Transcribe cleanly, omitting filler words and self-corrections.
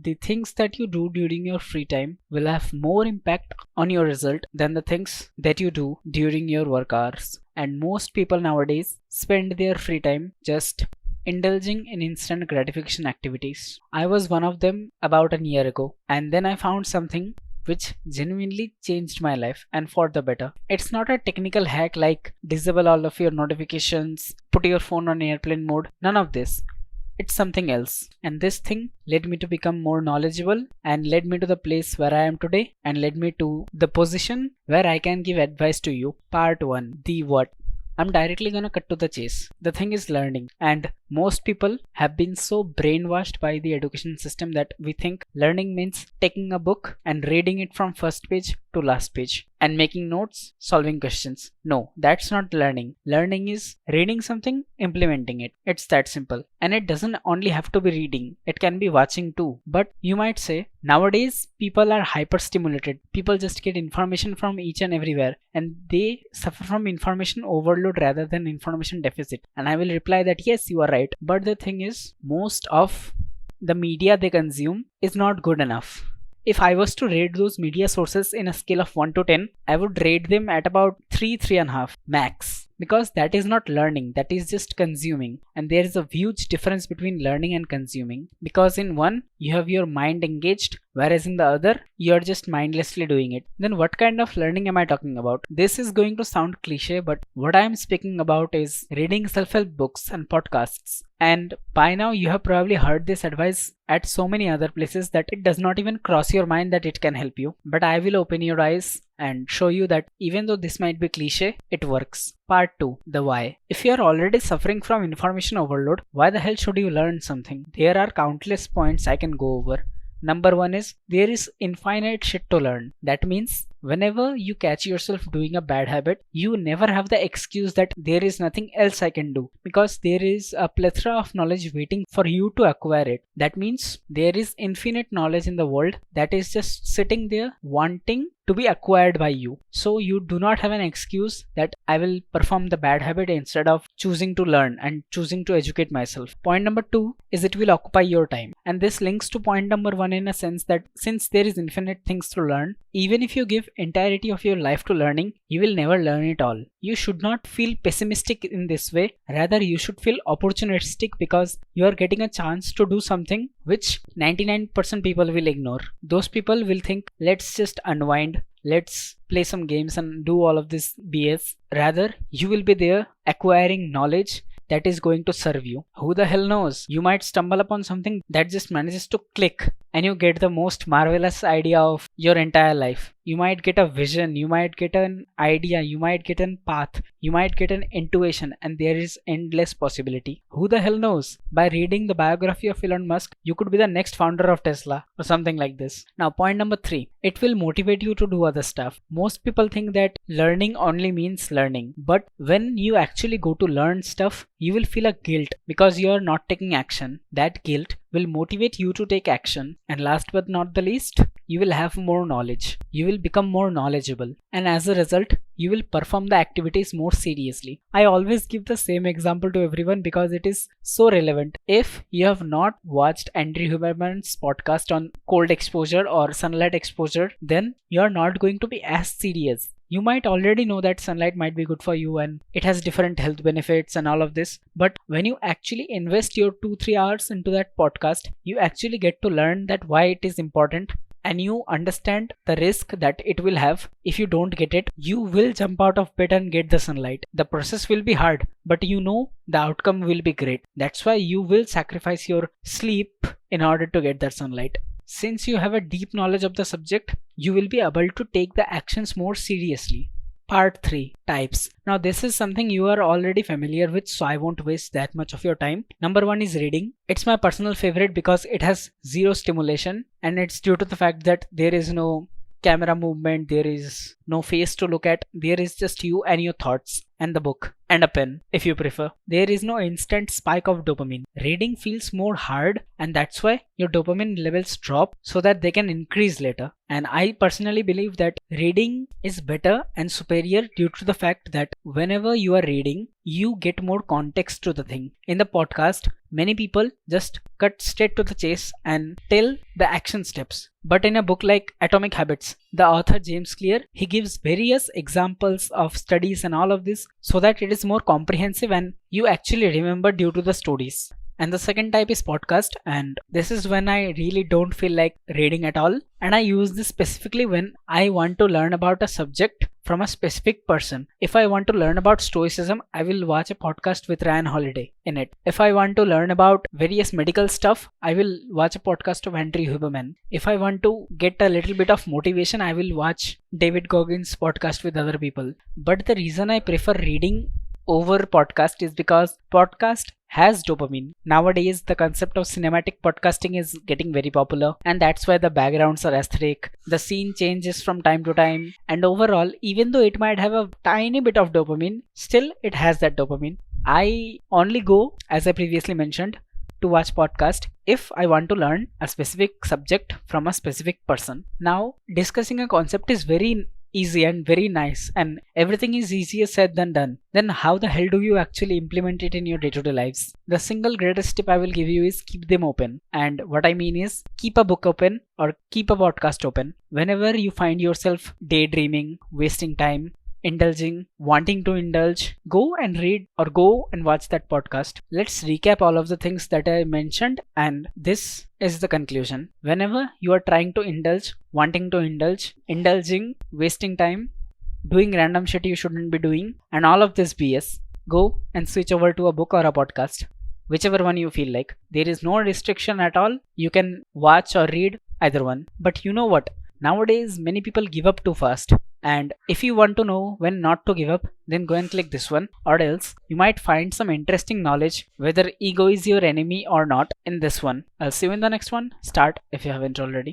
the things that you do during your free time will have more impact on your result than the things that you do during your work hours. And most people nowadays spend their free time just indulging in instant gratification activities. I was one of them about a year ago, and then I found something which genuinely changed my life and for the better. It's not a technical hack like disable all of your notifications, put your phone on airplane mode, none of this. It's something else. And this thing led me to become more knowledgeable and led me to the place where I am today and led me to the position where I can give advice to you. Part 1. The what? I'm directly gonna cut to the chase. The thing is learning, and most people have been so brainwashed by the education system that we think learning means taking a book and reading it from first page to last page and making notes, solving questions. No, that's not learning. Learning is reading something, implementing it. It's that simple. And it doesn't only have to be reading, it can be watching too. But you might say, nowadays people are hyper stimulated. People just get information from each and everywhere, and they suffer from information overload rather than information deficit. And I will reply that yes, you are right. But the thing is, most of the media they consume is not good enough. If I was to rate those media sources in a scale of 1 to 10, I would rate them at about 3, 3.5 max. Because that is not learning, that is just consuming. And there is a huge difference between learning and consuming. Because in one, you have your mind engaged, whereas in the other, you are just mindlessly doing it. Then what kind of learning am I talking about? This is going to sound cliche, but what I am speaking about is reading self-help books and podcasts. And by now you have probably heard this advice at so many other places that it does not even cross your mind that it can help you. But I will open your eyes and show you that even though this might be cliche, it works. Part 2. The why. If you are already suffering from information overload, why the hell should you learn something? There are countless points I can go over. Number 1 is there is infinite shit to learn. That means whenever you catch yourself doing a bad habit, you never have the excuse that there is nothing else I can do, because there is a plethora of knowledge waiting for you to acquire it. That means there is infinite knowledge in the world that is just sitting there wanting to be acquired by you. So you do not have an excuse that I will perform the bad habit instead of choosing to learn and choosing to educate myself. Point number 2 is it will occupy your time. And this links to point number 1 in a sense that since there is infinite things to learn, even if you give entirety of your life to learning, you will never learn it all. You should not feel pessimistic in this way. Rather, you should feel opportunistic because you are getting a chance to do something which 99% people will ignore. Those people will think, let's just unwind, let's play some games and do all of this BS. Rather, you will be there acquiring knowledge that is going to serve you. Who the hell knows? You might stumble upon something that just manages to click and you get the most marvelous idea of your entire life. You might get a vision, you might get an idea, you might get a path, you might get an intuition, and there is endless possibility. Who the hell knows? By reading the biography of Elon Musk, you could be the next founder of Tesla or something like this. Now, point number 3, it will motivate you to do other stuff. Most people think that learning only means learning, but when you actually go to learn stuff, you will feel a guilt because you are not taking action. That guilt will motivate you to take action, and last but not the least, you will have more knowledge. You will become more knowledgeable, and as a result, you will perform the activities more seriously. I always give the same example to everyone because it is so relevant. If you have not watched Andrew Huberman's podcast on cold exposure or sunlight exposure, then you are not going to be as serious. You might already know that sunlight might be good for you and it has different health benefits and all of this. But when you actually invest your 2-3 hours into that podcast, you actually get to learn that why it is important, and you understand the risk that it will have. If you don't get it, you will jump out of bed and get the sunlight. The process will be hard, but you know the outcome will be great. That's why you will sacrifice your sleep in order to get that sunlight. Since you have a deep knowledge of the subject, you will be able to take the actions more seriously. Part 3. Types. Now this is something you are already familiar with, so I won't waste that much of your time. Number 1 is reading. It's my personal favorite because it has zero stimulation, and it's due to the fact that there is no camera movement, there is no face to look at. There is just you and your thoughts and the book and a pen if you prefer. There is no instant spike of dopamine. Reading feels more hard, and that's why your dopamine levels drop so that they can increase later. And I personally believe that reading is better and superior due to the fact that whenever you are reading, you get more context to the thing. In the podcast, many people just cut straight to the chase and tell the action steps. But in a book like Atomic Habits, the author James Clear, he gives various examples of studies and all of this so that it is more comprehensive and you actually remember due to the stories. And the second type is podcast, and this is when I really don't feel like reading at all, and I use this specifically when I want to learn about a subject from a specific person. If I want to learn about stoicism, I will watch a podcast with Ryan Holiday in it. If I want to learn about various medical stuff, I will watch a podcast of Henry Huberman. If I want to get a little bit of motivation, I will watch David Goggins' podcast with other people. But the reason I prefer reading over podcast is because podcast has dopamine. Nowadays, the concept of cinematic podcasting is getting very popular, and that's why the backgrounds are aesthetic. The scene changes from time to time, and overall, even though it might have a tiny bit of dopamine, still it has that dopamine. I only go, as I previously mentioned, to watch podcast if I want to learn a specific subject from a specific person. Now, discussing a concept is very easy and very nice, and everything is easier said than done. Then how the hell do you actually implement it in your day-to-day lives? The single greatest tip I will give you is keep them open. And what I mean is keep a book open or keep a podcast open. Whenever you find yourself daydreaming, wasting time, indulging, wanting to indulge, go and read or go and watch that podcast. Let's recap all of the things that I mentioned, and this is the conclusion. Whenever you are trying to indulge, wanting to indulge, indulging, wasting time, doing random shit you shouldn't be doing, and all of this BS, go and switch over to a book or a podcast, whichever one you feel like. There is no restriction at all. You can watch or read either one. But you know what? Nowadays, many people give up too fast. And if you want to know when not to give up, then go and click this one, or else you might find some interesting knowledge whether ego is your enemy or not in this one. I'll see you in the next one. Start if you haven't already.